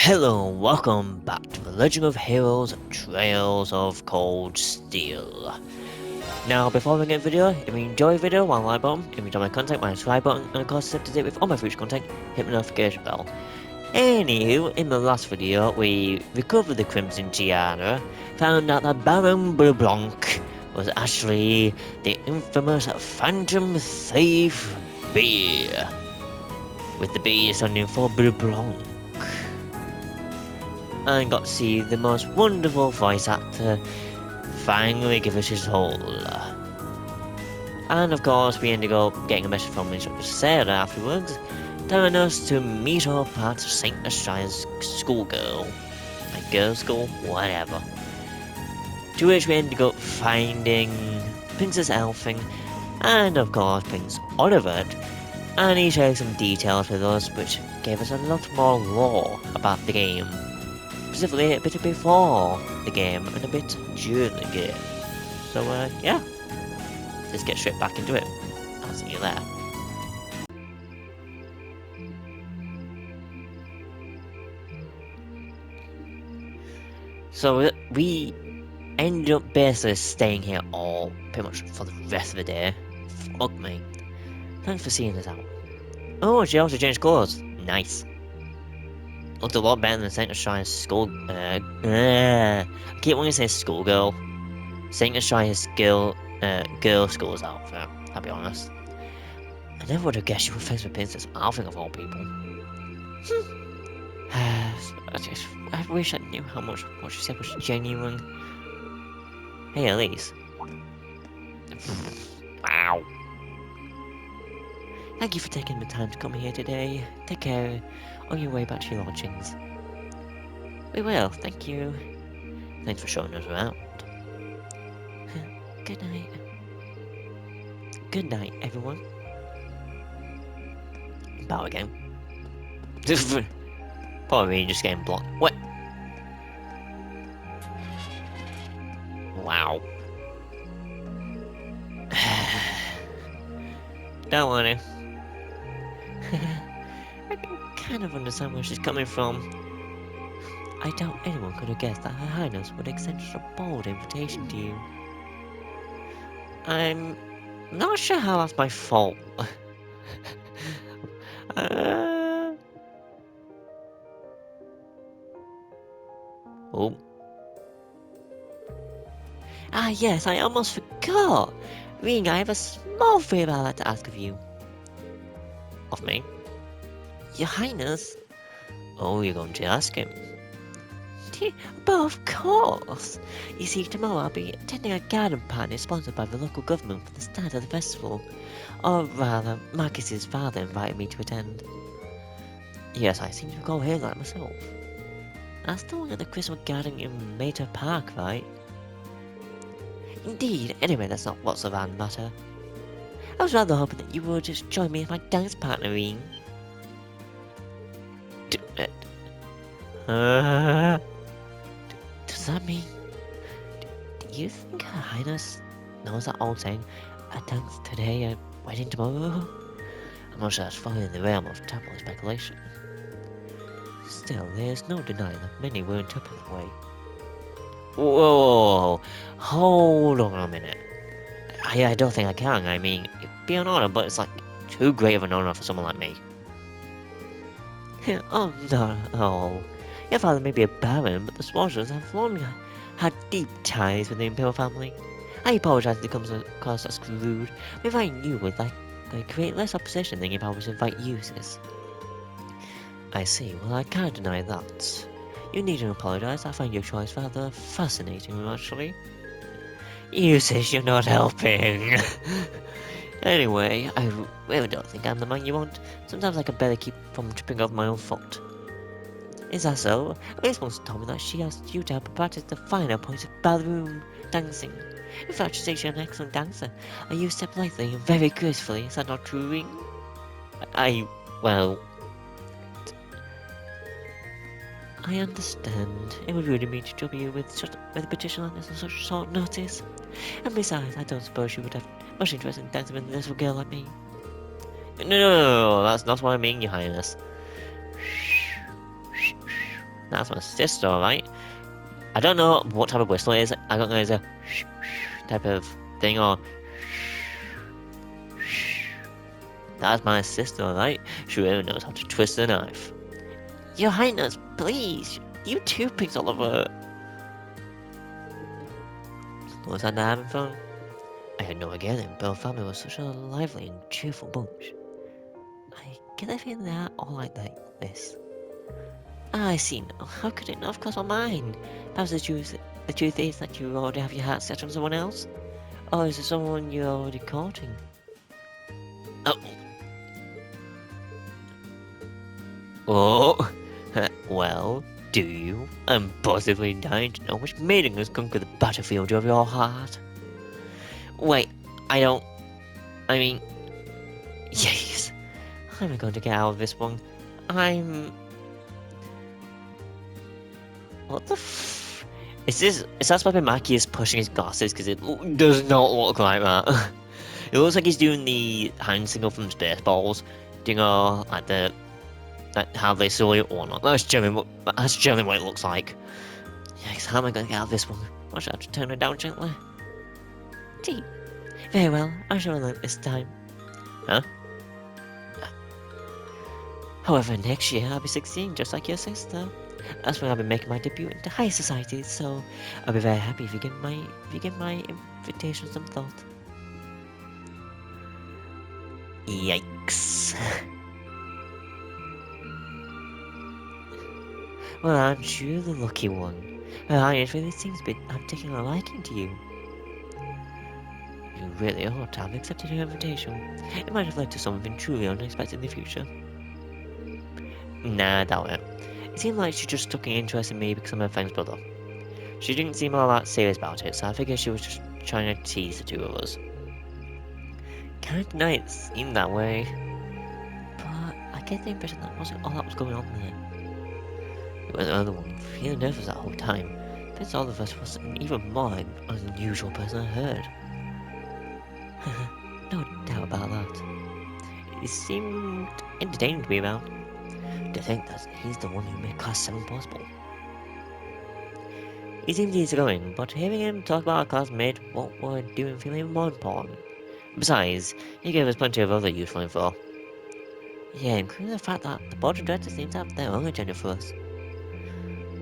Hello and welcome back to the Legend of Heroes Trails of Cold Steel. Now, before we get into the video, if you enjoy the video, one like button, if you enjoy my content, my subscribe button, and of course, stay up to date with all my future content, hit the notification bell. Anywho, in the last video, we recovered the Crimson Tiara, found out that Baron Blanc was actually the infamous Phantom Thief Bee, with the bee standing for Blanc. And got to see the most wonderful voice actor finally give us his whole. And of course, we ended up getting a message from Instructor Sarah afterwards, telling us to meet up at St. Ashire's schoolgirl. Like girls' school, whatever. To which we ended up finding Princess Elfin, and of course Prince Oliver, and he shared some details with us which gave us a lot more lore about the game. Specifically a bit before the game and a bit during the game. So yeah, let's get straight back into it. I'll see you there. So we ended up basically staying here all pretty much for the rest of the day. Fuck me. Thanks for seeing this out. Oh, she also changed clothes. Nice. Looked a lot better than St. Ashire's school. I keep wanting to say schoolgirl. St. Ashire's girl school's outfit. I'll be honest. I never would have guessed you were friends with Princess Elfin of all people. I wish I knew how much what she said was genuine. Hey, Elise. Wow. Thank you for taking the time to come here today. Take care on your way back to your lodgings. We will, thank you. Thanks for showing us around. Good night. Good night, everyone. Bow again. Probably just getting blocked. What? Wow. Don't worry. I can kind of understand where she's coming from. I doubt anyone could have guessed that Her Highness would extend such a bold invitation to you. I'm not sure how that's my fault. Oh. Ah yes, I almost forgot! Rean, I have a small favour I'd like to ask of you. Of me? Your Highness? Oh, you're going to ask him? But of course! You see, tomorrow I'll be attending a garden party sponsored by the local government for the start of the festival. Or rather, Marcus's father invited me to attend. Yes, I seem to recall hearing that myself. That's the one at the Crystal Garden in Mater Park, right? Indeed, anyway, that's not what's the matter. I was rather hoping that you would just join me as my dance partner, Rean. Does that mean... Do you think Her Highness knows that old saying, a dance today, a wedding tomorrow? I'm not sure that's falling in the realm of tabloid speculation. Still, there's no denying that many were interpreted that way. Whoa, hold on a minute. I don't think I can. I mean, it'd be an honor, but it's like too great of an honor for someone like me. Oh no, your father may be a baron, but the Swashers have long had deep ties with the Imperial family. I apologize if it comes across as rude, but inviting you would create less opposition than if I was to invite users. I see, well I can't deny that. You needn't apologize, I find your choice rather fascinating, actually. You say you're not helping. Anyway, I really don't think I'm the man you want. Sometimes I can barely keep from tripping over my own foot. Is that so? Elise once told me that she asked you to help her practice the finer points of ballroom dancing. In fact, she says you're an excellent dancer, and you step lightly and very gracefully. Is that not true, Rean? Well... I understand. It would really mean to trouble you with a petition like this on such short notice. And besides, I don't suppose you would have much interest in dancing with a little girl like me. No, that's not what I mean, Your Highness. That's my sister, alright. I don't know what type of whistle it is. I don't know if it's a type of thing or that's my sister, alright? She really knows how to twist a knife. Your Highness, please! You too picked all of her. Was I not having fun? I had no idea that Bell family was such a lively and cheerful bunch. I get a feeling they are all like this. I see now. How could it not have crossed my mind? Perhaps the truth is that you already have your heart set on someone else? Or is it someone you're already courting? Oh. Oh. Well, do you? I'm positively dying to know which maiden has conquered the battlefield of your heart. Wait, I mean... Yes. How am I going to get out of this one? What the f... Is that Spotted Mackie is pushing his glasses? Because it does not look like that. It looks like he's doing the hand signal from Spaceballs. Do you know, like how they salute or not? That's generally what it looks like. Yikes, how am I going to get out of this one? I should have to turn it down gently. Gee. Very well, I shall learn this time. Huh? However, next year I'll be 16, just like your sister. That's when I'll be making my debut into high society, so I'll be very happy if you give my invitation some thought. Yikes. Well, aren't you the lucky one? Her Highness really seems to be taking a liking to you. You really ought to have accepted her invitation. It might have led to something truly unexpected in the future. Nah, I doubt it. It seemed like she just took an interest in me because I'm her friend's brother. She didn't seem all that serious about it, so I figured she was just trying to tease the two of us. Can't deny it seemed that way. But I get the impression that wasn't all that was going on there. It was another one, feeling nervous that whole time. This all of us was an even more unusual person I heard. No doubt about that. He seemed entertaining to be around. To think that he's the one who made Class 7 possible. He seemed easygoing, but hearing him talk about our class made what we're doing feel even more important. Besides, he gave us plenty of other useful info. Yeah, including the fact that the board of directors seem to have their own agenda for us.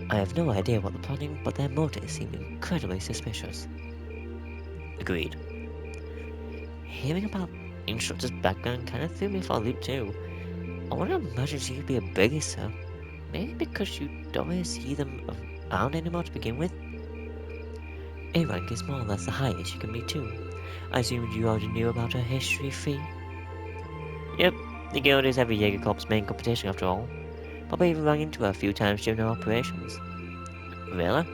I have no idea what they're planning, but their motives seem incredibly suspicious. Agreed. Hearing about instructor's background kind of threw me for a loop too. I wouldn't imagine she could be a biggie, so maybe because you don't really see them around anymore to begin with? A rank is more or less the highest you can be too. I assumed you already knew about her history fee. Yep, the guild is every Jaeger Corp's main competition after all. Probably even ran into her a few times during our operations. Really?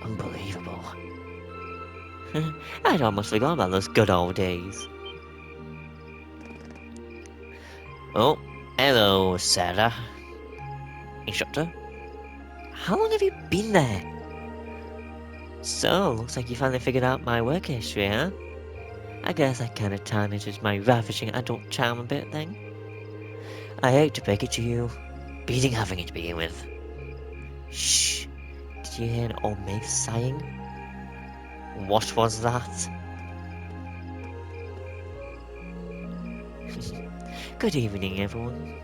Unbelievable. I'd almost forgotten about those good old days. Oh, hello, Sarah. Instructor? How long have you been there? So, looks like you finally figured out my work history, huh? I guess that kinda tarnishes my ravishing adult charm a bit then. I hate to break it to you, but you didn't have any to begin with. Shh. Did you hear an old maid sighing? What was that? Good evening, everyone.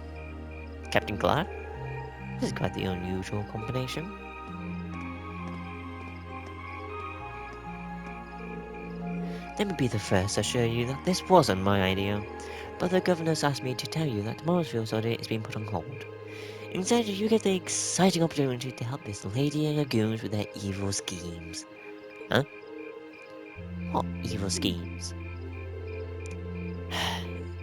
Captain Clark? This is quite the unusual combination. Let me be the first to assure you that this wasn't my idea, but the governor's asked me to tell you that tomorrow's field audit is being put on hold. Instead, you get the exciting opportunity to help this lady and her goons with their evil schemes. Huh? What evil schemes?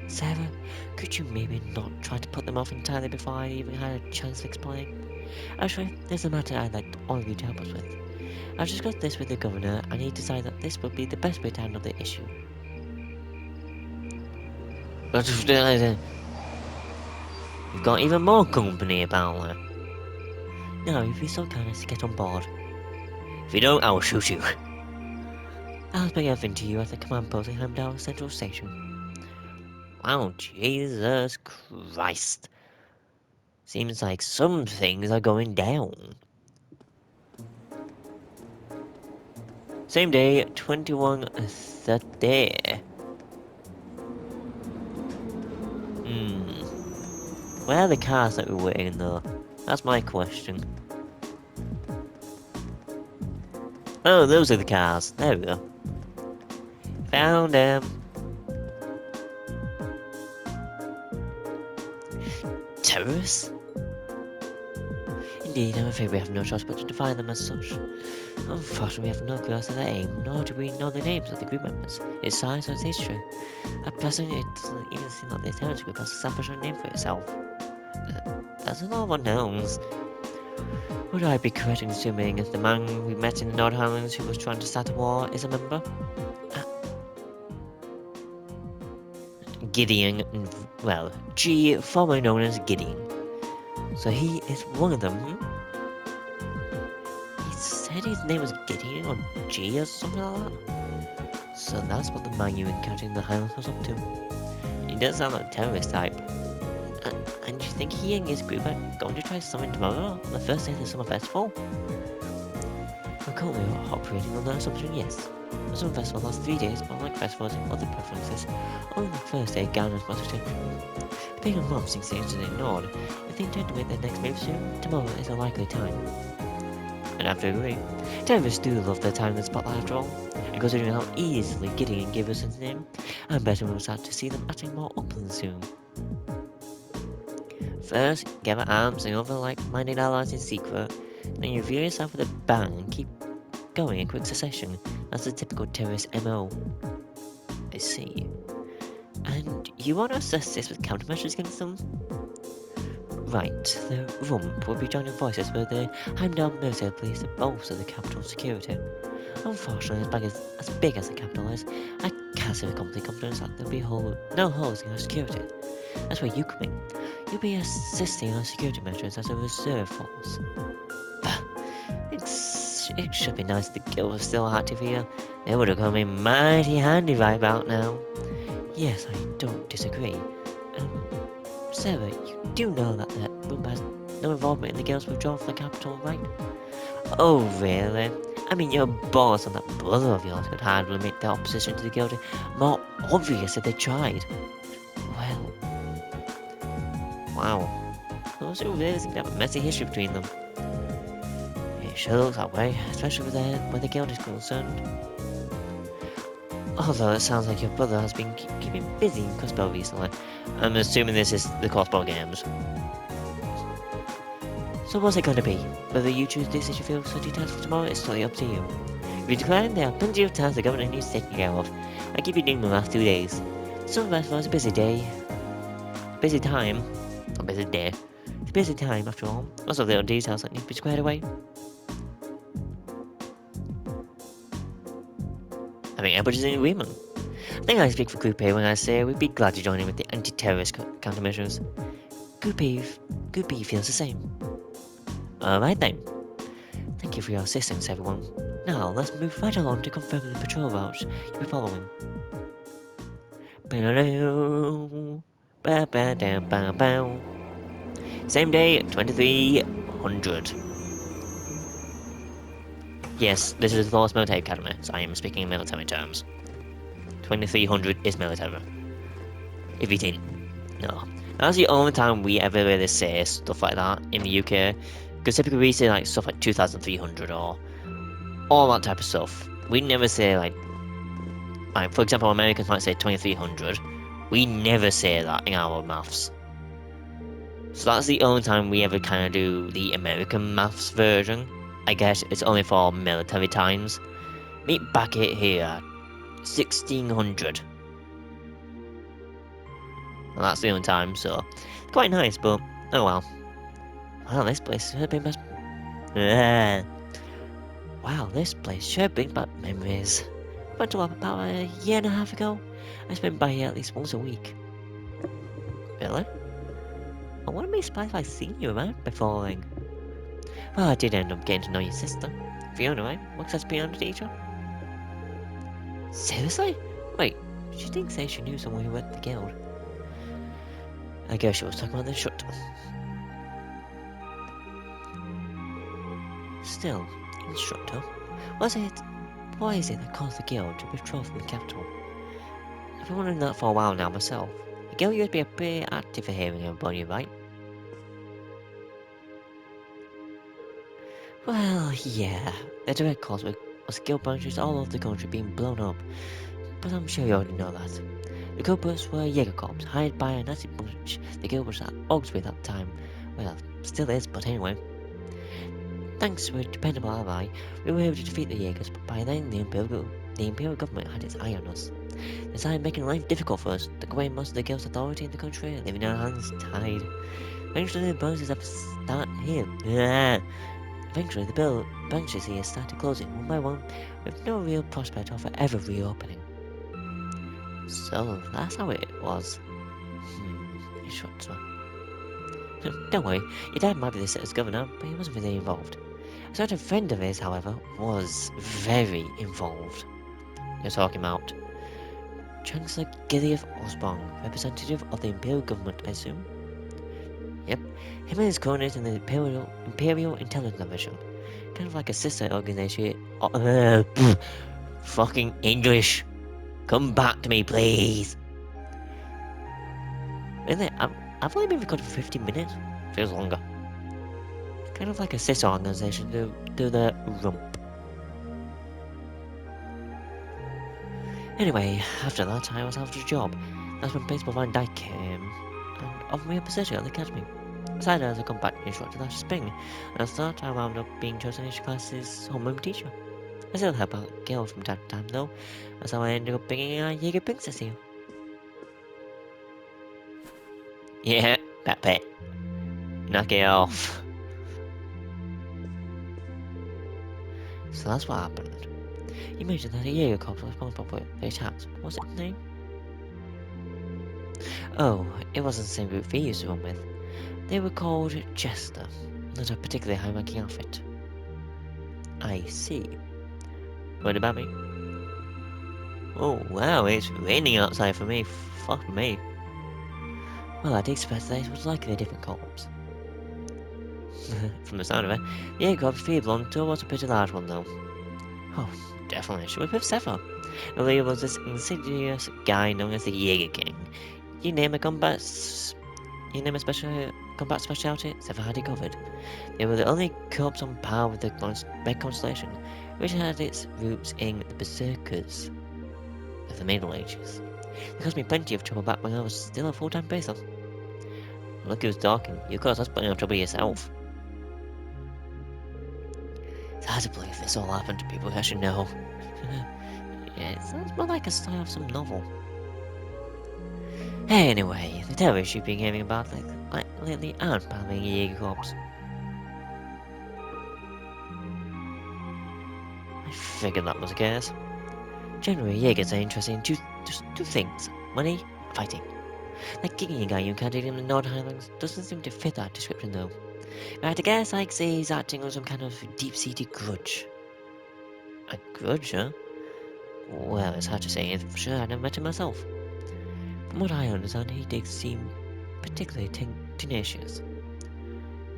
Sarah, could you maybe not try to put them off entirely before I even had a chance to explain? Actually, there's a matter I'd like all of you to help us with. I've discussed this with the governor, and he decided that this would be the best way to handle the issue. You've got even more company, apparently. Now, if you're so kind as to get on board. If you don't, I will shoot you. I'll bring everything to you at the command post in Heimdallr Central Station. Wow, Jesus Christ. Seems like some things are going down. Same day, 21:30. Where are the cars that we're waiting in though? That's my question. Oh, those are the cars. There we go. Found them. Terrorists? Indeed, I'm afraid we have no choice but to define them as such. Unfortunately, we have no clue as to their aim, nor do we know the names of the group members, its size or its history. At present, it doesn't even seem like the terrorist group has established a name for itself. There's a lot of unknowns. Would I be correct in assuming if the man we met in the North Highlands who was trying to start a war is a member? Gideon, well, G, formerly known as Gideon. So he is one of them, He said his name was Gideon or G or something like that. So that's what the man you encountered in the Highlands was up to. He does sound like a terrorist type. And you think he and his group are going to try something tomorrow, on the first day of the summer festival? We're currently operating on that assumption, yes. The summer festival lasts 3 days, but unlike festivals and other preferences, only the first day garners much attention. Being a month since the incident ignored, if they intend to make their next move soon, tomorrow is a likely time. And after agree, terrorists do love their time in the spotlight after all, and considering how easily Gideon gave us his name, I'm betting we'll start to see them acting more open soon. First, gather arms and other like-minded allies in secret, then you reveal yourself with a bang and keep going in quick succession. That's the typical terrorist MO. I see. And you want to assess this with countermeasures against them? Right, the rump will be joining forces with the Heimdallr military police to bolster the capital's security. Unfortunately, as big as the capital is, I can't say with complete confidence that there'll be no holes in our security. That's where you come in. You'll be assisting our security measures as a reserve force. It should be nice if the guild was still active here. It would have come in mighty handy right about now. Yes, I don't disagree. Sarah, you do know that Rump has no involvement in the guild's withdrawal from the capital, right? Oh, really? I mean, your boss and that brother of yours could hardly make their opposition to the guild more obvious if they tried. Well... Wow. Those two really seem to have a messy history between them. It sure looks that way, especially where the guild is concerned. Although it sounds like your brother has been keeping busy in crossbow recently. I'm assuming this is the crossbow games. So what's it going to be? Whether you choose this as your field study task for tomorrow is totally up to you. If you decline, there are plenty of tasks the governor needs taking care of. I give you doing the last 2 days. The summer festival is a busy day. Busy time. A busy day. It's a busy time after all. Lots of little details that need to be squared away. I think everybody's in agreement. I think I speak for Group A when I say we'd be glad to join in with the anti-terrorist countermeasures. Group B feels the same. Alright then. Thank you for your assistance, everyone. Now, let's move right along to confirm the patrol routes you'll be following. Same day, 2300. Yes, this is the lowest military academy, so I am speaking in military terms. 2300 is military. If you didn't know. That's the only time we ever really say stuff like that in the UK. Because typically we say like stuff like 2300 or all that type of stuff. We never say like for example, Americans might say 2300. We never say that in our maths. So that's the only time we ever kind of do the American maths version. I guess it's only for military times. Meet back it here, 1600. And that's the only time, so it's quite nice, but oh well. Wow, this place sure brings back... Wow, this place sure brings back memories. Went to about a year and a half ago. I spent by here at least once a week. Really? I wouldn't be surprised if I'd seen you around before then. Well, I did end up getting to know your sister. Fiona, right? Works as a piano teacher. Seriously? Wait, she didn't say she knew someone who worked at the guild. I guess she was talking about the shutdown. still, instructor, why is it that caused the guild to withdraw from the capital? I've been wondering that for a while now myself. The guild used to be a pretty active for hearing everybody, right? Well, yeah. The direct cause was guild branches all over the country being blown up, but I'm sure you already know that. The culprits were Jaeger Corps, hired by a Nazi bunch the guild was at odds with at the time. Well, still is, but anyway. Thanks to a dependable ally, we were able to defeat the Jaegers, but by then the Imperial government had its eye on us. They decided making life difficult for us, took away most of the guild's authority in the country, leaving our hands tied. Eventually the bonuses have started here. Eventually the branches here started closing one by one, with no real prospect of ever reopening. So that's how it was. He shrugged. Don't worry, your dad might be the city's governor, but he wasn't really involved. A certain friend of his, however, was very involved. You're talking about Chancellor Gilead Osborne, representative of the Imperial government, I assume? Yep, him and his cronies in the Imperial Intelligence Division. Kind of like a sister organization. Fucking English! Come back to me, please! Really, I've only been recording for 15 minutes. Feels longer. Kind of like a sister organization to the rump. Anyway, after that, I was out of a job. That's when Principal Van Dyke came and offered me a position at the academy. I decided as a combat instructor last spring, and as that, I wound up being chosen as class's homeroom teacher. I still help out Gil from time to time, though, that's how I ended up bringing a Jaeger Princess here. Yeah, that bit. Knock it off. So that's what happened. You mentioned that a Jaeger Corps was responsible for the attacks. What was its name? Oh, it wasn't the same group we used to run with. They were called Jester, not a particularly high-ranking outfit. I see. What about me? Oh wow, it's raining outside for me. Fuck me. Well, I'd expect that it was likely a different corpse. From the sound of it, the air corpse feebler until was a pretty large one though. Oh, definitely. She was with several. The leader was this insidious guy known as the Jaeger King. You name a special combat specialty, Sever had it covered. They were the only corps on par with the Red Constellation, which had its roots in the Berserkers of the Middle Ages. It caused me plenty of trouble back when I was still a full-time baser. Look who's talking. You caused us plenty of trouble yourself. It's hard to believe this all happened to people who actually know. Yeah, it sounds more like a style of some novel. Anyway, the terrorists you've been hearing about lately aren't battling Jaeger Corps. I figured that was the case. Generally, Jaegers are interested in just two things. Money, fighting. That gigging guy you encountered in the North Highlands doesn't seem to fit that description though. I guess I'd say he's acting on some kind of deep-seated grudge. A grudge, huh? Well, it's hard to say for sure, I never met him myself. From what I understand, he did seem particularly tenacious.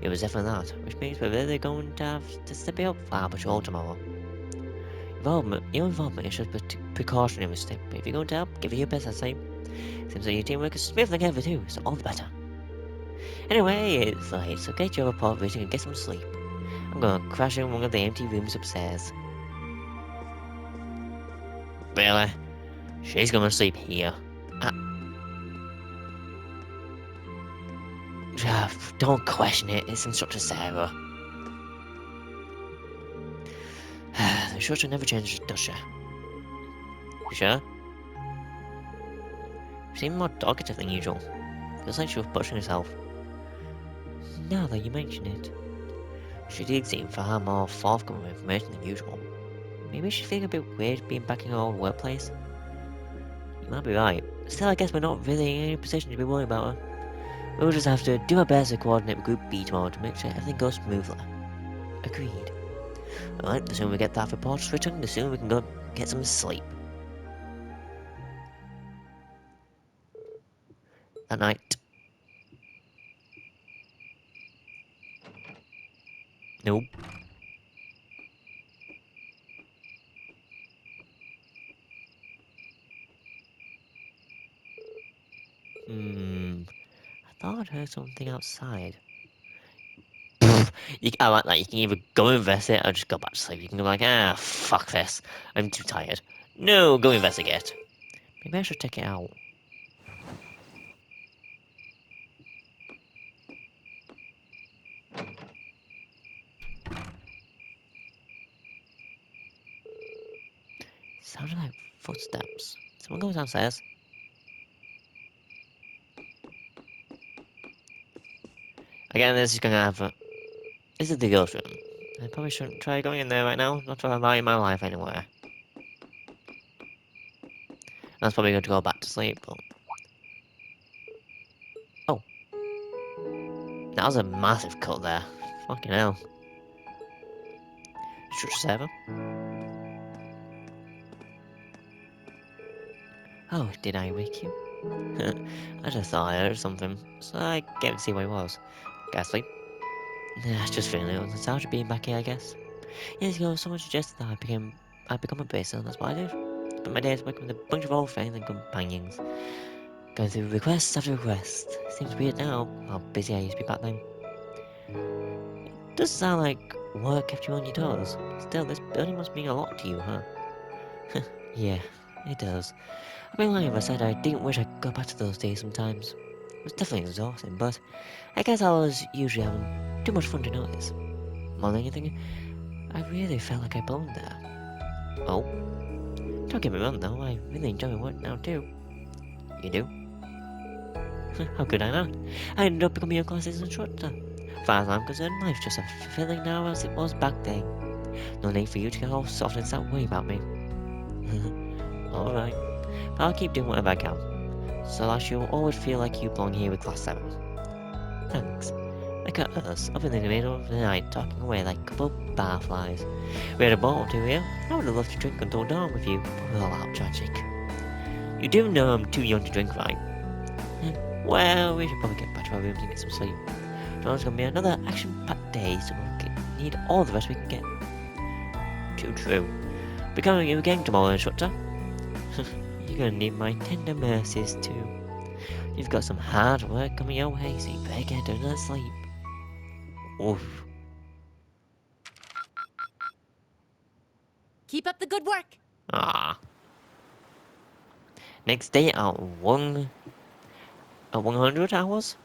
It was definitely that, which means we're really going to have to step it up for our patrol tomorrow. Your involvement is just a precautionary step, but if you're going to help, give it your best, I say. Seems like your teamwork is smooth like ever too, so all the better. Anyway, it's late, so get your report written and get some sleep. I'm gonna crash in one of the empty rooms upstairs. Really? She's gonna sleep here. Don't question it, it's Instructor Sarah. The instructor never changes, does she? You sure? She seemed more talkative than usual. Feels like she was pushing herself. Now that you mention it, she did seem far more forthcoming with information than usual. Maybe she's feeling a bit weird being back in her old workplace. You might be right. Still, I guess we're not really in any position to be worried about her. We'll just have to do our best to coordinate with Group B tomorrow to make sure everything goes smoothly. Agreed. Alright, the sooner we get that report written, the sooner we can go get some sleep. That night. Nope. I thought I heard something outside. I like that. You can either go investigate or just go back to sleep. You can go like, ah, fuck this. I'm too tired. No, go investigate. Maybe I should check it out. Sounded like footsteps. Someone goes downstairs. Again, this is gonna have a... This is the ghost room. I probably shouldn't try going in there right now. Not to value my life anywhere. That's probably going to go back to sleep, but... Oh. That was a massive cut there. Fucking hell. Structure 7. Oh, did I wake you? I just thought I heard something, so I came to see what it was. Go to sleep. Nah, just feeling it was nostalgia being back here, I guess. Years ago, someone suggested that I'd become a baser, and that's what I did. Spent my days working with a bunch of old friends and companions. Going through request after request. Seems weird now, how busy I used to be back then. It does sound like work kept you on your toes. Still, this building must mean a lot to you, huh? Yeah, it does. I've been lying if I said I didn't wish I could go back to those days sometimes. It was definitely exhausting, but I guess I was usually having too much fun to notice. More than anything, I really felt like I belonged there. Oh? Don't get me wrong though, I really enjoy my work now too. You do? How could I not? I ended up becoming a classes instructor. As far as I'm concerned, life's just as fulfilling now as it was back then. No need for you to get all soft and start worrying about me. Alright. But I'll keep doing whatever I can. So that you'll always feel like you belong here with Class 7. Thanks. Look at us, up in the middle of the night, talking away like a couple of barflies. We had a ball or two here. I would have loved to drink until dawn with you, but we're all out tragic. You do know I'm too young to drink, right? Well, we should probably get back to our rooms and get some sleep. Tomorrow's gonna be another action-packed day, so we'll need all the rest we can get. Too true. Becoming you again tomorrow, instructor. You're gonna need my tender mercies too. You've got some hard work coming your way, so you better get another sleep. Oof. Keep up the good work. Ah. Next day at 100 hours?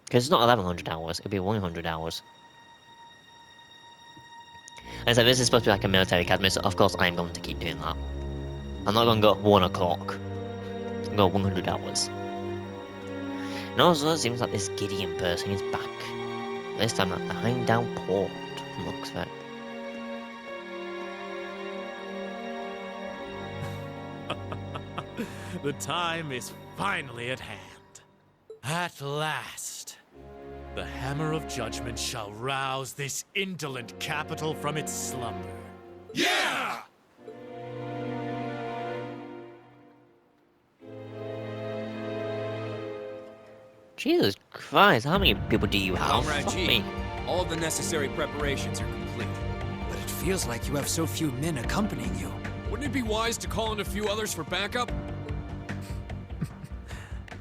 Because it's not 1100 hours, it'll be 100 hours. And so this is supposed to be like a military academy, so of course I'm going to keep doing that. I'm not going to go 1 o'clock. I'm going to go 100 hours. And also it seems like this Gideon person is back. This time at the Heimdallr port, from the looks of it. The time is finally at hand. At last, the hammer of judgment shall rouse this indolent capital from its slumber. Yeah! Jesus Christ, how many people do you have? Comrade Fuck G, me. all the necessary preparations are complete. But it feels like you have so few men accompanying you. Wouldn't it be wise to call in a few others for backup?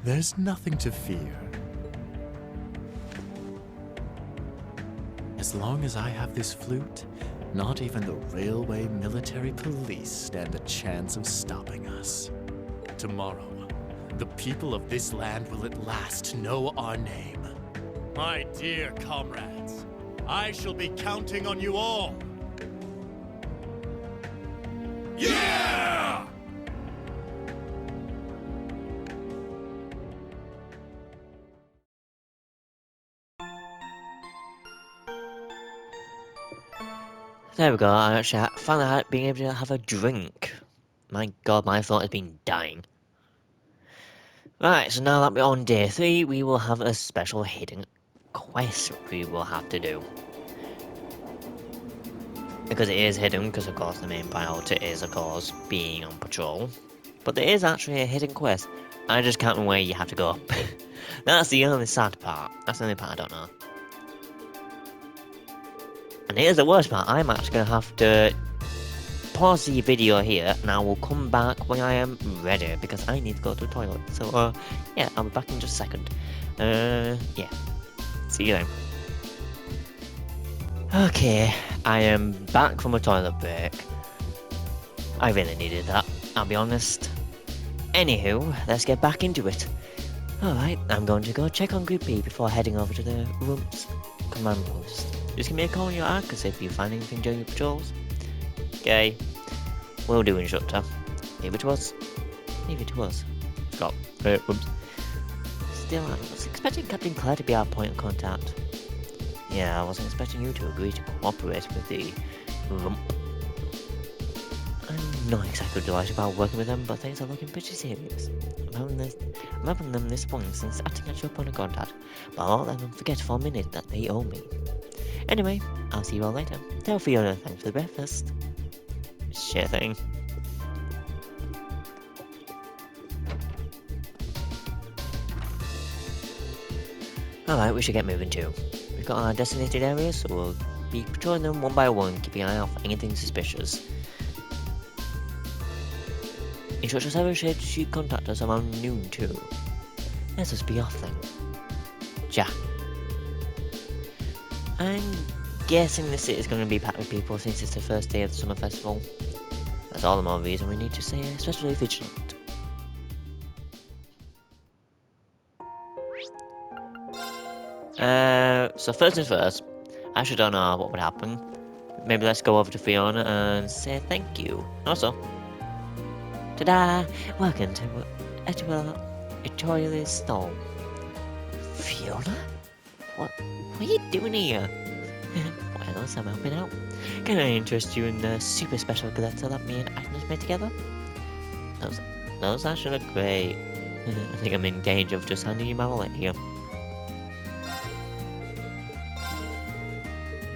There's nothing to fear. As long as I have this flute, not even the railway military police stand a chance of stopping us. Tomorrow, the people of this land will at last know our name. My dear comrades, I shall be counting on you all. Yeah! There we go, I actually finally had being able to have a drink. My god, my throat has been dying. Right, so now that we're on day 3, we will have a special hidden quest we will have to do. Because it is hidden, because of course the main priority is of course being on patrol. But there is actually a hidden quest. I just can't remember where you have to go. That's the only sad part. That's the only part I don't know. And here's the worst part, I'm actually going to have to pause the video here, and I will come back when I am ready, because I need to go to the toilet. So, yeah, I'll be back in just a second. Yeah. See you then. Okay, I am back from a toilet break. I really needed that, I'll be honest. Anywho, let's get back into it. Alright, I'm going to go check on Group B before heading over to the rooms. Command post. Just give me a call on your Arcus if you find anything during your patrols. Okay. Will do, instructor. Leave it to us. Leave it to us. Stop. Whoops. Still, I was expecting Captain Claire to be our point of contact. Yeah, I wasn't expecting you to agree to cooperate with the rump. I'm not exactly delighted about working with them, but things are looking pretty serious. I'm having them this morning since acting as your point of contact, but I'll let them forget for a minute that they owe me. Anyway, I'll see you all later. Tell Fiona thanks for the breakfast. Sure thing. Alright, we should get moving too. We've got our designated areas, so we'll be patrolling them one by one, keeping an eye out for anything suspicious. Instructors have said she'd contact us around noon too. Let us be off then. Ja. I'm guessing the city's going to be packed with people since it's the first day of the summer festival. That's all the more reason we need to stay especially vigilant. So first things first, I should don't know what would happen. Maybe let's go over to Fiona and say thank you. Also, ta-da! Welcome to Etorial's stall. Fiona? What are you doing here? Well, I'm helping out. Can I interest you in the super special glitter that me and Agnes made together? Those actually look great. I think I'm in danger of just handing you my wallet here.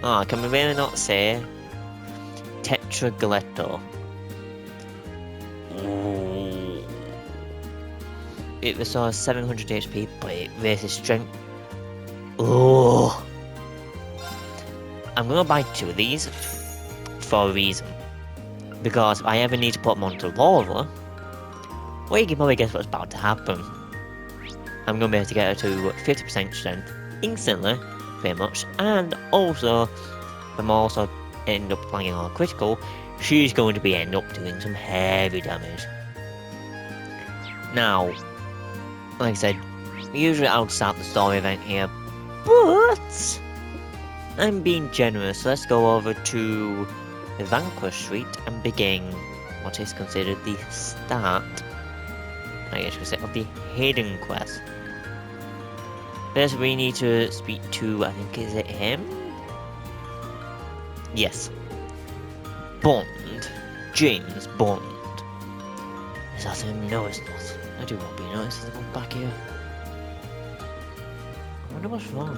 Oh, can we really not say Tetragletto? Ooh. It restores 700 HP, but it raises strength. Oh, I'm gonna buy 2 of these for a reason. Because if I ever need to put them onto Laura, well, you can probably guess what's about to happen. I'm gonna be able to get her to 50% strength instantly, pretty much, and also, if I'm also end up playing on a critical, she's going to be end up doing some heavy damage. Now, like I said, usually I'll start the story event here, but I'm being generous, so let's go over to the Vanquish Street and begin what is considered the start, I guess you could say, of the Hidden Quest. First, we need to speak to, I think, is it him? Yes. Bond. James Bond. Is that him? No, it's not. I do want to be nice. There's one back here. I wonder what's wrong.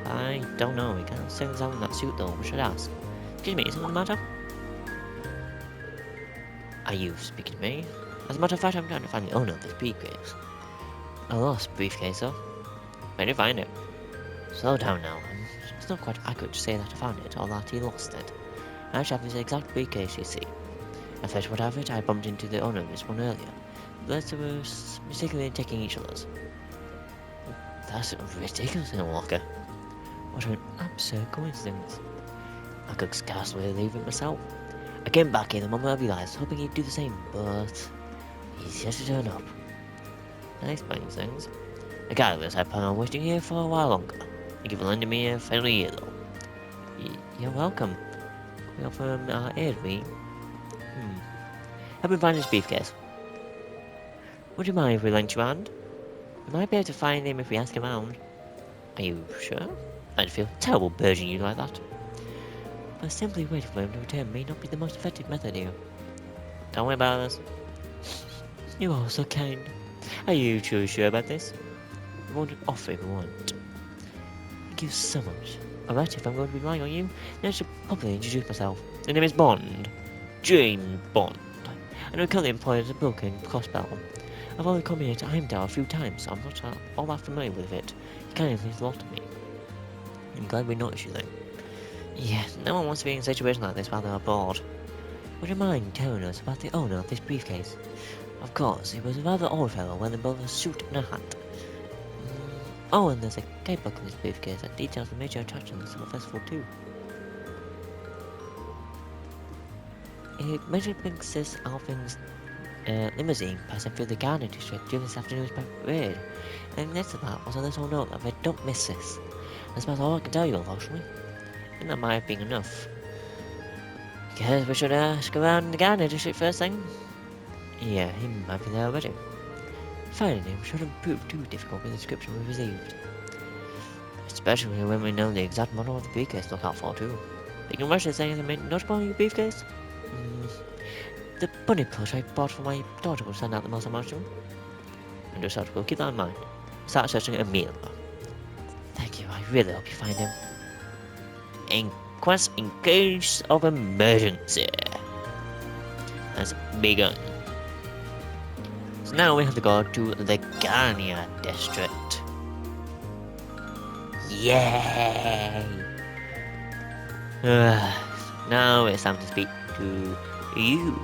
I don't know. We can't say things out in that suit, though. We should ask. Excuse me, is something the matter? Are you speaking to me? As a matter of fact, I'm trying to find the owner of this briefcase. I lost briefcase, though. Where did you find it? Slow down now. It's not quite accurate to say that I found it or that he lost it. I actually have this exact briefcase, you see. I fetched what I have it, I bumped into the owner of this one earlier. But we were mistakenly taking each other's. That's ridiculous, Walker. What an absurd coincidence. I could scarcely believe it myself. I came back here the moment I realised, hoping he'd do the same, but he's yet to turn up. That explains things. Regardless, I plan on waiting here for a while longer. Thank you for lending me a friendly ear, though. You're welcome. We offer our aid, Rean. Help me find his briefcase. Would you mind if we lent you a hand? We might be able to find him if we ask around. Are you sure? I'd feel terrible burging you like that. But simply waiting for him to return may not be the most effective method here. Don't worry about this. You are so kind. Are you truly sure about this? I won't offer if you want. Thank you so much. Alright, if I'm going to be relying on you, then I should probably introduce myself. My name is Bond. James Bond. And I'm currently employed as a broker in Crossbell. I've only come here to Heimdallr a few times, so I'm not all that familiar with it. It kind of means a lot to me. I'm glad we noticed you then. Yeah, no one wants to be in a situation like this while they're abroad. Would you mind telling us about the owner of this briefcase? Of course, he was a rather old fellow wearing both a suit and a hat. Oh, and there's a guidebook in this briefcase that details the major attractions of the festival too. It mentioned Princess Alvin's limousine passing through the Garden District during this afternoon's parade. And next to that was a little note that read, "Don't miss this." That's about all I can tell you, unfortunately. And that might have been enough. Guess we should ask around the Garden District first thing. Yeah, he might be there already. Finding him shouldn't prove too difficult with the description we received. Especially when we know the exact model of the briefcase to look out for too. Think you Russia say anything notable in your briefcase? The bunny plush I bought for my daughter will stand out the most amount to. And just we'll keep that in mind. Start searching immediately. Thank you, I really hope you find him. Quest in case of emergency has begun. So now we have to go to the Garnia district. Yay! Now it's time to speak to you.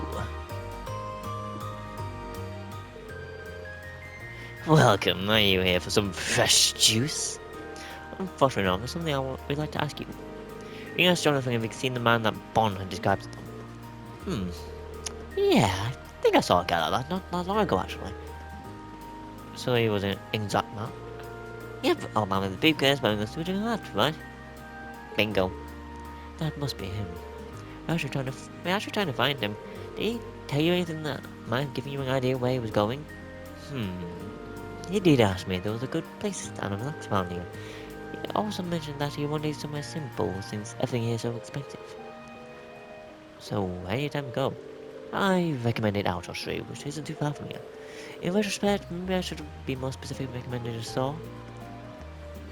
Welcome, are you here for some fresh juice? Unfortunately, no, there's something we'd like to ask you. You asked Jonathan if he'd seen the man that Bond had described to them. Yeah, I think I saw a guy like that not long ago, actually. So he was an exact mark? Yep, old man with the briefcase wearing the suit and hat, right? Bingo. That must be him. We're actually trying to find him. Did he tell you anything that might have given you an idea where he was going? He did ask me there was a good place to stand and relax around here. He also mentioned that he wanted somewhere simple since everything here is so expensive. So, where do you time to go? I recommended Outer Street, which isn't too far from here. In retrospect, maybe I should be more specific and recommended a store.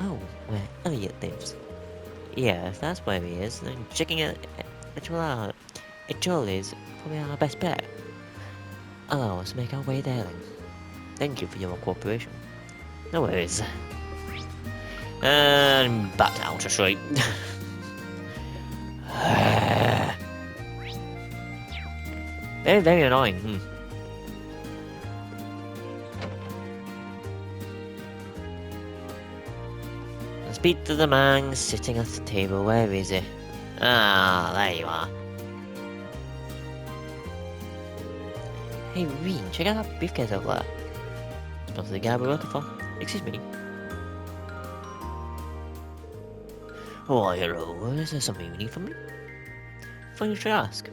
Oh, where Elliot lives. Yeah, if that's where he is, then checking it is probably our best bet. Allow us to make our way there then. Thank you for your cooperation. No worries. And back to Outer Street. Very, very annoying. Speak to the man sitting at the table. Where is he? Ah, there you are. Hey, Rean, check out that briefcase over there. It's not the guy we're working for. Excuse me. Oh, hello. Is there something you need from me? Funny you should ask.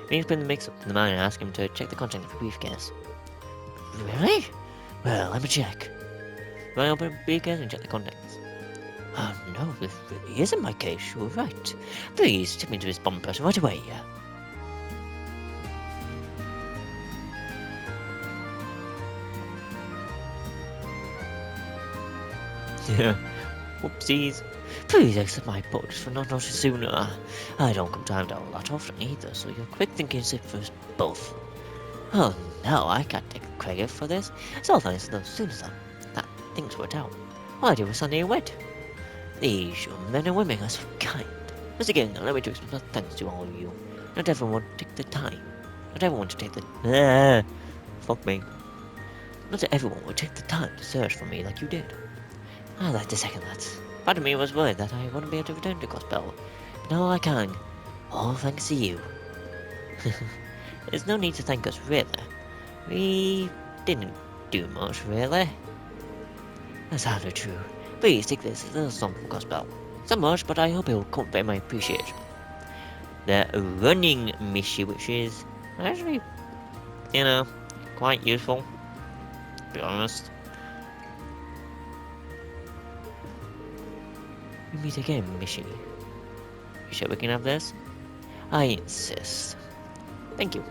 Rean's been the mix-up to the man and ask him to check the contents of the briefcase. Really? Well, let me check. Will I open the briefcase and check the contents? Oh no, this really isn't my case, you're right. Please, take me to this bomb person right away. Yeah. Whoopsies. Please accept my apologies for not noticing sooner. I don't come to Heimdallr that often either, so your quick thinking is for us both. Oh no, I can't take credit for this. It's all thanks to those students that things worked out. All I did was Sunday wed. These young men and women are so kind. Once again, allow me to express my thanks to all of you. Not everyone would take the time. Not everyone to take the... fuck me. Not everyone would take the time to search for me like you did. I'd like to second that. Part of me was worried that I wouldn't be able to return to Gospel. But now I can. All thanks to you. There's no need to thank us, really. We didn't do much, really. That's hardly true. Please take this as a little song from Gospel. It's not much, but I hope it will convey my appreciation. The running mission, which is actually, quite useful, to be honest. We meet again, Mishi. You sure we can have this? I insist. Thank you.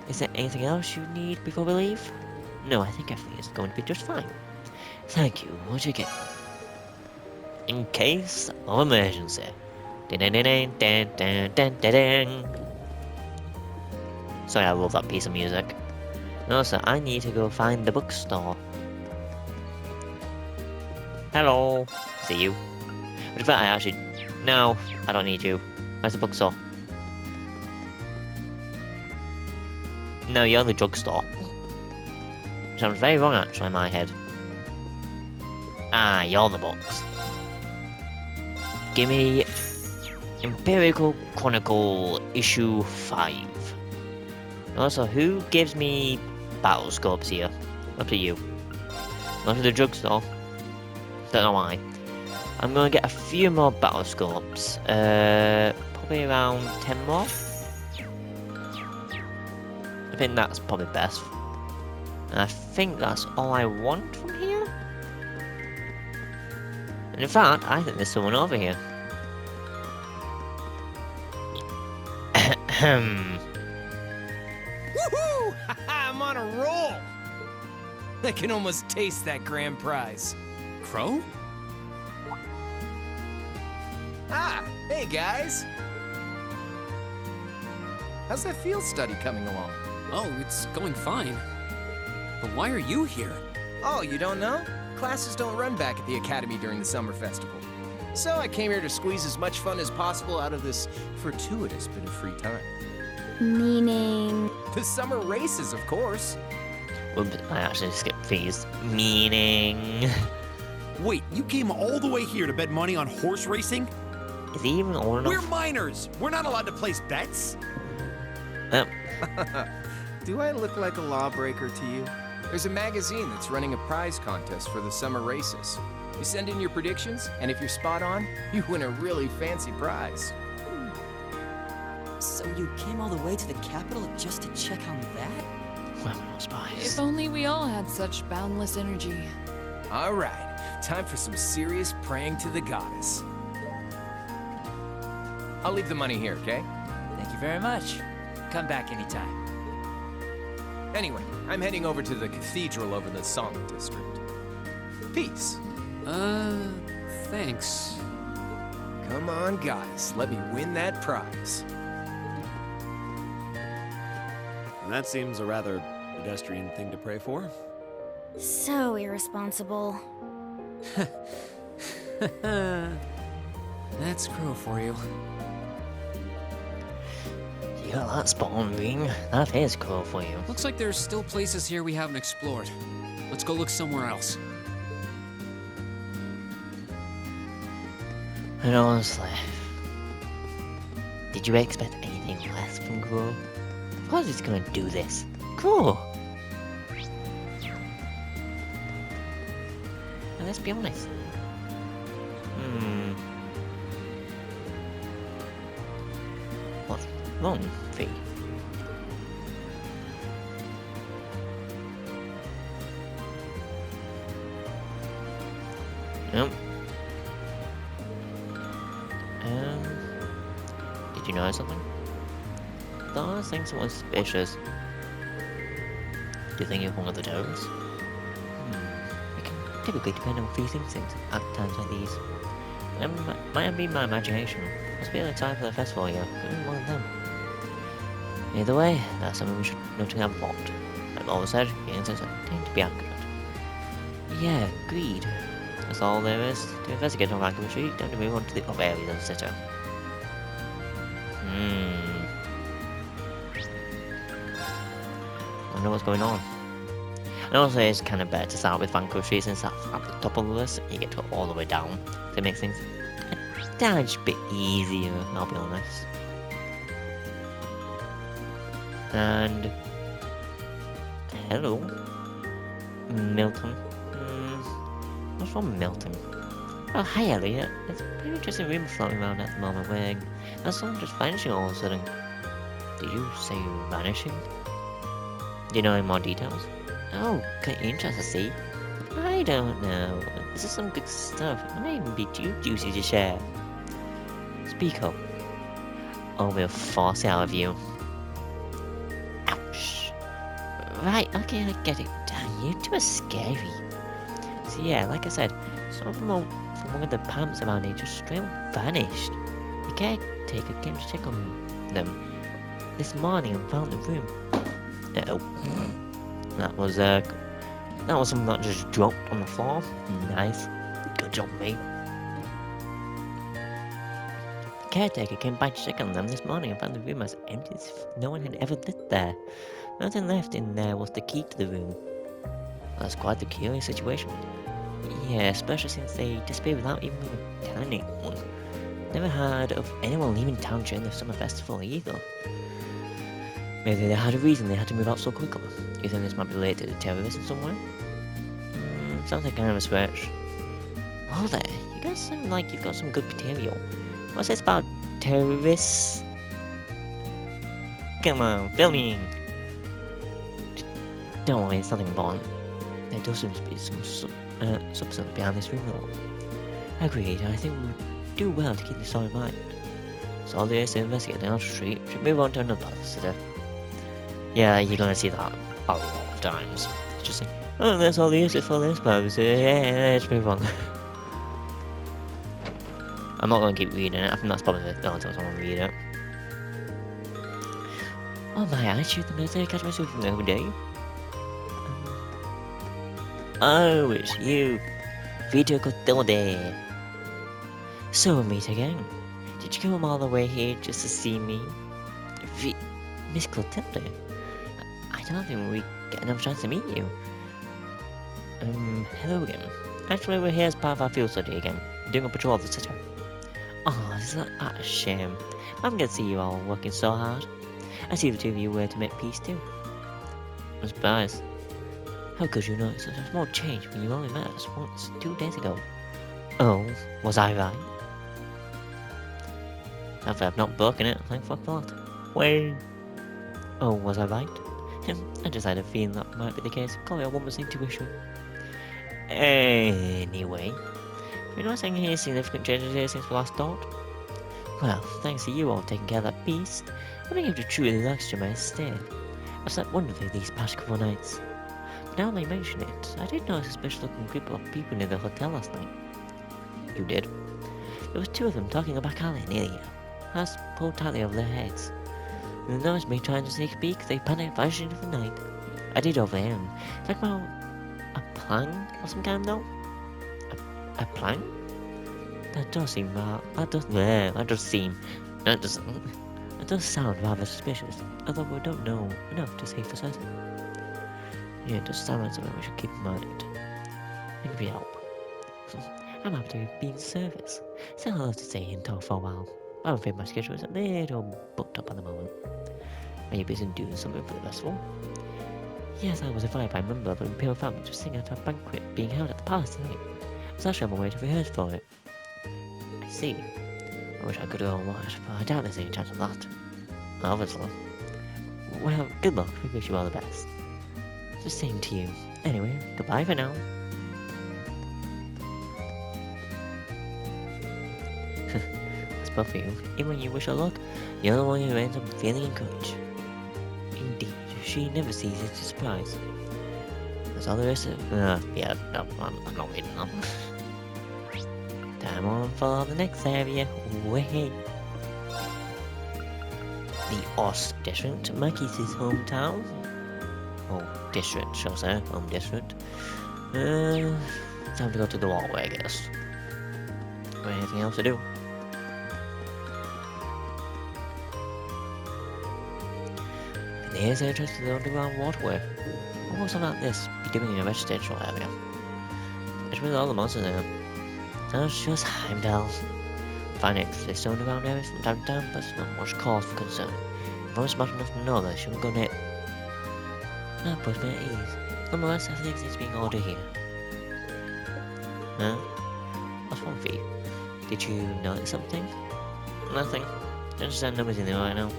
Is there anything else you need before we leave? No, I think everything is going to be just fine. Thank you once again. In case of emergency. Sorry, I love that piece of music. Also, I need to go find the bookstore. Hello. See you. But in fact, no, I don't need you. Where's the bookstore? No, you're the drugstore. Sounds very wrong, actually, in my head. Ah, you're the box. Give me Empirical Chronicle issue 5. Also, who gives me battle scopes here? Up to you. Not to the drugstore. Don't know why. I'm gonna get a few more battle scopes. Probably around 10 more. I think that's probably best. And I think that's all I want from here. And in fact, I think there's someone over here. Woohoo! I'm on a roll! I can almost taste that grand prize. Crow? Ah, hey guys! How's that field study coming along? Oh, it's going fine. But why are you here? Oh, you don't know? Classes don't run back at the Academy during the summer festival. So I came here to squeeze as much fun as possible out of this fortuitous bit of free time. Meaning? The summer races, of course. Oops, I actually skipped these. Meaning... Wait, you came all the way here to bet money on horse racing? Is he even old enough? We're minors! We're not allowed to place bets! Do I look like a lawbreaker to you? There's a magazine that's running a prize contest for the summer races. You send in your predictions, and if you're spot on, you win a really fancy prize. So you came all the way to the capital just to check on that? Well, no spies. If only we all had such boundless energy. All right, time for some serious praying to the goddess. I'll leave the money here, okay? Thank you very much. Come back anytime. Anyway, I'm heading over to the cathedral over the Song District. Peace. Thanks. Come on, guys, let me win that prize. That seems a rather pedestrian thing to pray for. So irresponsible. That's Crow for you. You got that spot on, Rean. That is cool for you. Looks like there's still places here we haven't explored. Let's go look somewhere else. And honestly, did you expect anything less from Crow? Of course he's gonna do this. Cool. And let's be honest. What's wrong, Fee? Nope. Did you know something? Thought I was saying something suspicious. Do you think it's one of the terrorists? It can typically depend on free things at times like these. It might have been my imagination. Must be the time for the festival here. Couldn't one of them. Either way, that's something we should note have blocked. Like always said, the incidents tend to be accurate. Yeah, agreed. That's all there is to investigate on Falcom Street. Time to move on to the other areas of the city. I know what's going on. And also, it's kind of better to start with Falcom Street since that's at the top of the list. You get to go all the way down to make things a tiny bit easier, I'll be honest. And hello, Milton. What's wrong with Milton? Oh, hi Elliot. There's a pretty interesting room floating around at the moment where there's someone just vanishing all of a sudden. Did you say vanishing? Do you know any more details? Oh, kind of interesting to see. I don't know. This is some good stuff. It might even be too juicy to share. Speak up, or we'll force it out of you. Ouch. Right, okay, I get it. Damn, you two are scary. So yeah, like I said, some from one of the pumps around here just straight up vanished. The caretaker came to check on them this morning and found the room. Uh-oh. That was something that just dropped on the floor. Nice. Good job, mate. caretaker came by to check on them this morning and found the room as empty as if no one had ever lived there. Nothing left in there was the key to the room. That's quite a curious situation. Yeah, especially since they disappeared without even telling anyone. Never heard of anyone leaving town during the summer festival either. Maybe they had a reason they had to move out so quickly. You think this might be related to terrorists in some way? Sounds like kind of a stretch. Oh there, you guys sound like you've got some good material. What's this about terrorists? Come on, filming! Don't worry, it's nothing important. There does seem to be some substance behind this room though. Agreed, I think we would do well to keep this all in mind. So all there is to investigate down the street should move on to another visitor. Yeah, you're gonna see that a lot of times. It's just like, oh, that's all there is for this purpose. Yeah, let's move on. I'm not gonna keep reading it. I think that's probably the only time I want to read it. Oh my, I shoot the military catch myself from the other day. Oh, it's you, Vito Cotode. So we meet again. Did you come all the way here just to see me? Miss Clotilde? I don't think we get enough chance to meet you. Hello again. Actually, we're here as part of our field study again, doing a patrol of the city. Oh, is that a shame? I'm glad to see you all working so hard. I see the two of you were to make peace too. I'm surprised. How could you notice such a small change when you only met us once 2 days ago? Oh, was I right? I've not broken it, thank fuck for that. Well, oh, was I right? I just had a feeling that might be the case. Call it a woman's intuition. Anyway, you're not saying any significant changes here since we last talked? Well, thanks to you all taking care of that beast, I've been able to truly relax during my stay. I've slept wonderfully these past couple of nights. But now that you mention it, I did notice a special looking group of people near the hotel last night. You did? There was 2 of them talking about alley near you. Hands pulled tightly over their heads. They noticed me trying to sneak a peek, they panicked, vanishing into the night. I did overhear them. Talk about a plan or some kind though? A plan? That does sound rather suspicious, although we don't know enough to say for certain. Yeah, it does sound like something we should keep in mind. Thank you for your help. I'm happy to be in service. Still I'll have to stay and talk for a while. I'm afraid my schedule is a little booked up at the moment. Are you busy doing something for the festival? Yes, I was invited by a member of the Imperial family to sing at a banquet being held at the palace tonight. I was actually on my way to rehearse for it. I see. I wish I could go and watch, but I doubt there's any chance of that. Obviously. Well, good luck. We wish you all the best. The same to you. Anyway, goodbye for now. That's both for you. Even when you wish her luck, you're the one who ends up feeling encouraged. Indeed, she never sees it as a surprise. That's all there is to yeah, no, I'm not reading that. Time on for the next area. Way. The Ost District, Maki's hometown. Oh, district, shall I say, home district. Time to go to the walkway, I guess. Anything else to do? And here's the entrance to the underground waterway. What was about this? Be doing in a residential area. It's with all the monsters in it. That's just Heimdallr. Find exits to underground areas from time to time, but it's not much cause for concern. If I'm smart enough to know that I shouldn't go near. That puts me at ease. Nonetheless, everything seems being ordered here. Huh? What's wrong with you? Did you notice something? Nothing. Just that nobody's in there right now.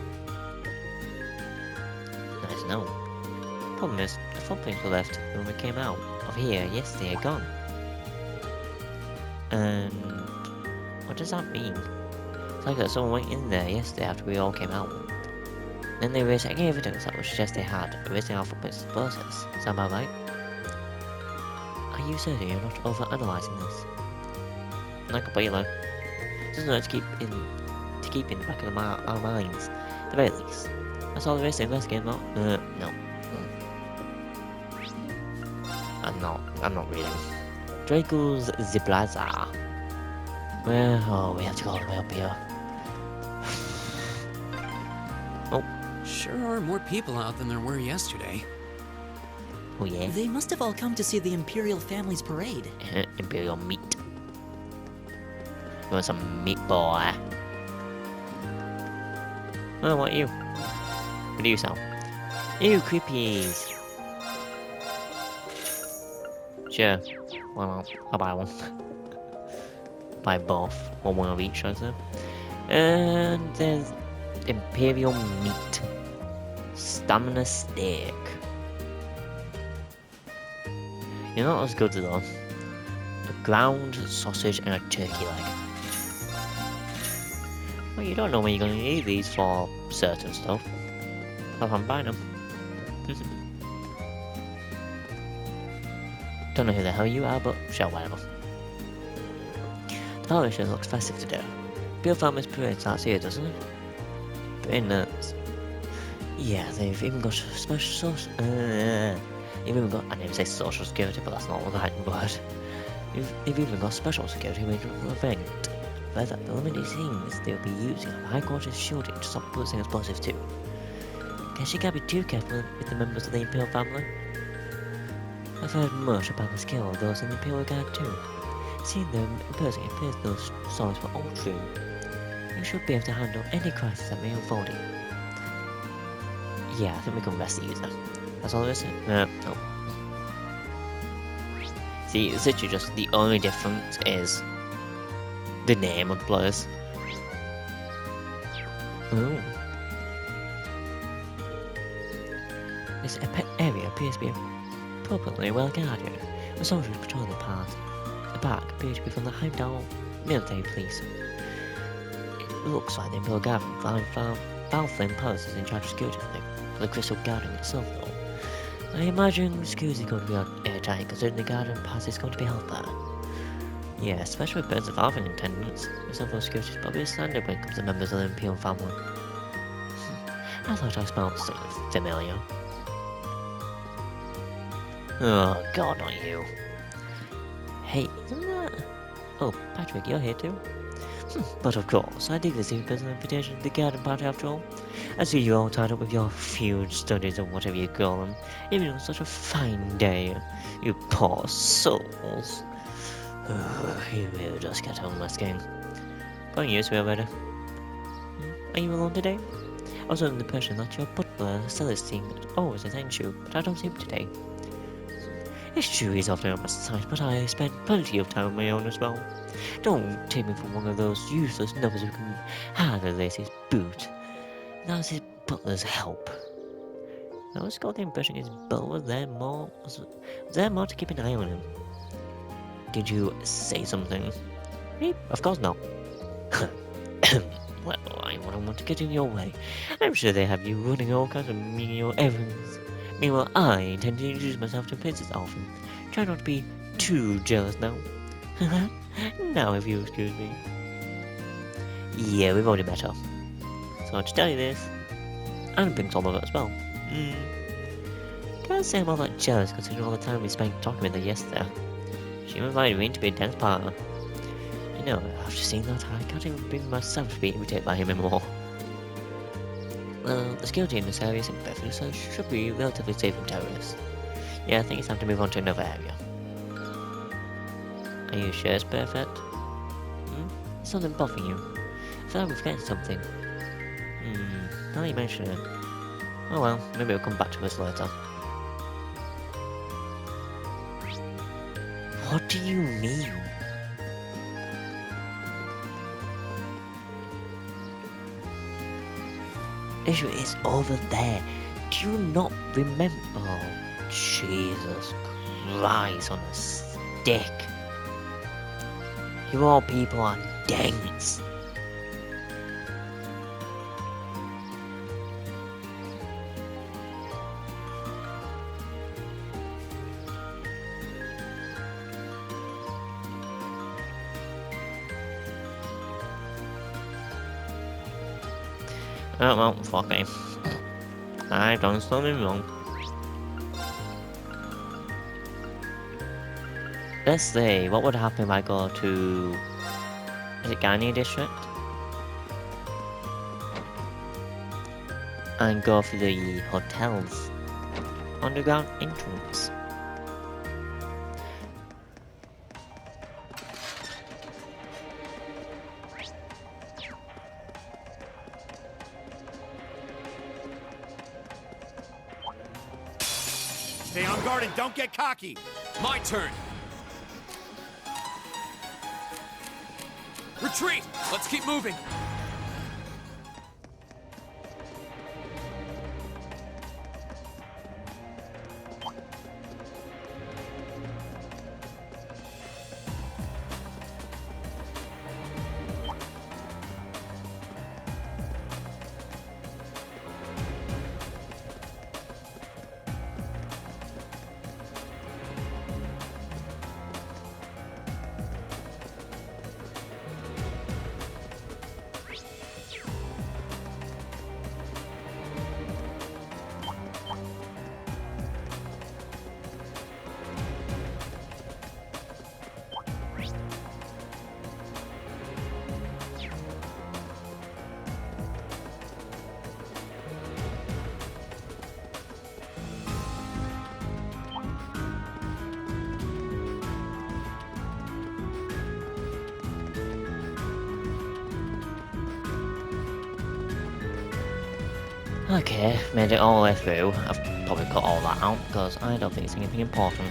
Nice to know. Problem is, the footprints were left when we came out of here yesterday are gone. And what does that mean? It's like that someone went in there yesterday after we all came out. Then they erased any evidence that would suggest they had erasing our footprints in the process. Sound about right? Are you certain you're not over-analysing this? Not completely. Just enough to keep in the back of our minds, at the very least. That's all there is to investigate about. No. I'm not reading. Draco's Ziplaza. Well, oh, we have to go all the way up here. Sure are more people out than there were yesterday. Oh yeah. They must have all come to see the Imperial family's parade. Imperial meat. You want some meat, boy? Oh, what you? What do you sell? Ew, creepies. Sure. Why not? I'll buy one. Buy both. Or one of each, I say. And there's Imperial meat. Stamina steak. You're not as good though. A ground sausage and a turkey leg. Well, you don't know when you're going to need these for certain stuff. If I'm buying them. Don't know who the hell you are, but sure, whatever. The Federation looks festive today. Bill Farmer's parade starts here, doesn't it? Pretty nuts. Yeah, they've even got special sauce. You've even got, I never say social security, but that's not the right word. They've even got special security arrangement for the event. Further, the limited things they'll be using a high quality shielding to stop bullets explosives too. Guess you can't be too careful with the members of the Imperial family. I've heard much about the skill of those in the Imperial Guard too. Seeing them in person appears those stories were all true. You should be able to handle any crisis that may unfold here. Yeah, I think we can rest the user. That's all there is? No. See, it's literally just the only difference is the name of the players. Ooh. This area appears to be appropriately well guarded, with soldiers patrolling the path. The park appears to be from the Heimdallr military police. It looks like the Imperial Guard from Falcom Palace is in charge of security for the Crystal Garden itself though. I imagine the security is going to be airtight considering the garden pass is going to be held there. Yeah, especially with birds of Falcon in attendance. The civil security is probably a standard when it comes to members of the Imperial family. I thought I smelled something familiar. Oh god, not you. Hey, isn't that... Oh, Patrick, you're here too? But of course, I did receive a personal invitation to the garden party after all. I see you all tied up with your huge studies or whatever you call them, even on such a fine day. You poor souls. You really just get on this game. Going used to it already. Are you alone today? I was under the impression that your butler, Celestine, always attends you, but I don't see him today. It's true he's often on my side, but I spend plenty of time on my own as well. Don't take me for one of those useless numbers who can hardly lace his boot. That was his butler's help. I always got the impression his butler was there more to keep an eye on him. Did you say something? Me? Of course not. Well, I wouldn't want to get in your way. I'm sure they have you running all kinds of menial errands. Meanwhile, I intend to introduce myself to Princess often. Try not to be too jealous now. Now, if you excuse me. Yeah, we've already met her. So to tell you this, and Pink's all of it as well. Can't say I'm all that jealous considering all the time we spent talking with her yesterday. She invited me to be a dance partner. You know, after seeing that, I can't even bring myself to be irritated by him anymore. Well, the security in this area is imperfect, so it should be relatively safe from terrorists. Yeah, I think it's time to move on to another area. Are you sure it's perfect? Is something bothering you? I feel like I'm forgetting something. Now that you mention it. Oh well, maybe we'll come back to this later. What do you mean? Issue is over there. Do you not remember? Oh, Jesus Christ on a stick. You all people are dense. Oh well, fuck me. I've done something wrong. Let's see, what would happen if I go to... Is it Gani District? and go for the hotel's underground entrance. Stay on guard and don't get cocky. My turn. Retreat! Let's keep moving. Okay, made it all the way through. I've probably cut all that out because I don't think it's anything important.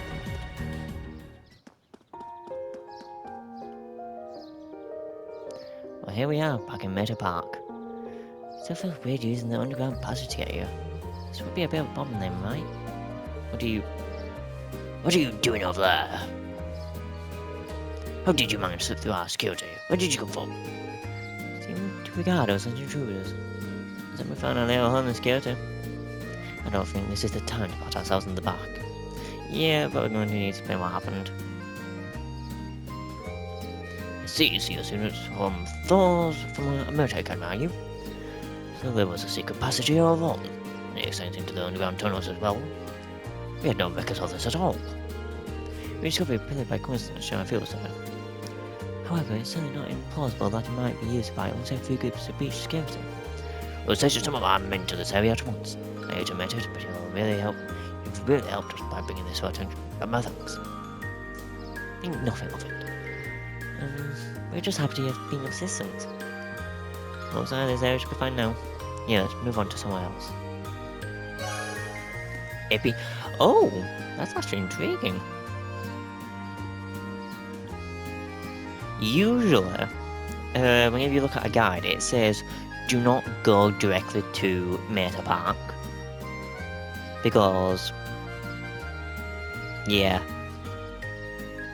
Well, here we are, back in Meta Park. Still feels weird using the underground passage to get here. This would be a bit of a problem then, right? What are you doing over there? How did you manage to slip through our security? Where did you come from? Seem to regard us as intruders. As if we found a little hole in the security. I don't think this is the time to pat ourselves in the back. Yeah, but we're going to need to explain what happened. I see you students from a military academy, are you? So there was a secret passage here all along. And it extends into the underground tunnels as well. We had no records of this at all. We discovered it purely by coincidence during our field study. However, it's certainly not implausible that it might be used by unsafe groups to breach security. We'll station some of our men to this area at once. I hate to admit it, but you've really helped us by bringing this to our attention. But my thanks. Think nothing of it. We're just happy to have been of assistance. Looks like this area should be fine now. Yeah, let's move on to somewhere else. Epi. Oh, that's actually intriguing. Usually, whenever you look at a guide, it says do not go directly to Meta Park because, yeah,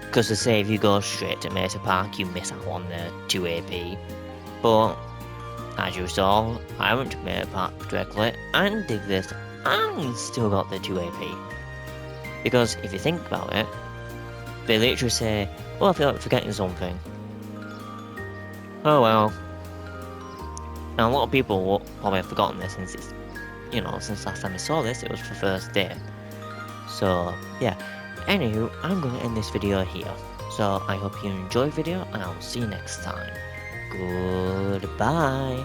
because they say if you go straight to Meta Park, you miss out on the 2 AP. But as you saw, I went to Meta Park directly and did this, and still got the 2 AP. Because if you think about it, they literally say, "Oh, I feel like forgetting something." Oh well. And a lot of people will probably have forgotten this since it's, since last time I saw this, it was the first day. So, yeah. Anywho, I'm going to end this video here. So, I hope you enjoyed the video, and I'll see you next time. Goodbye.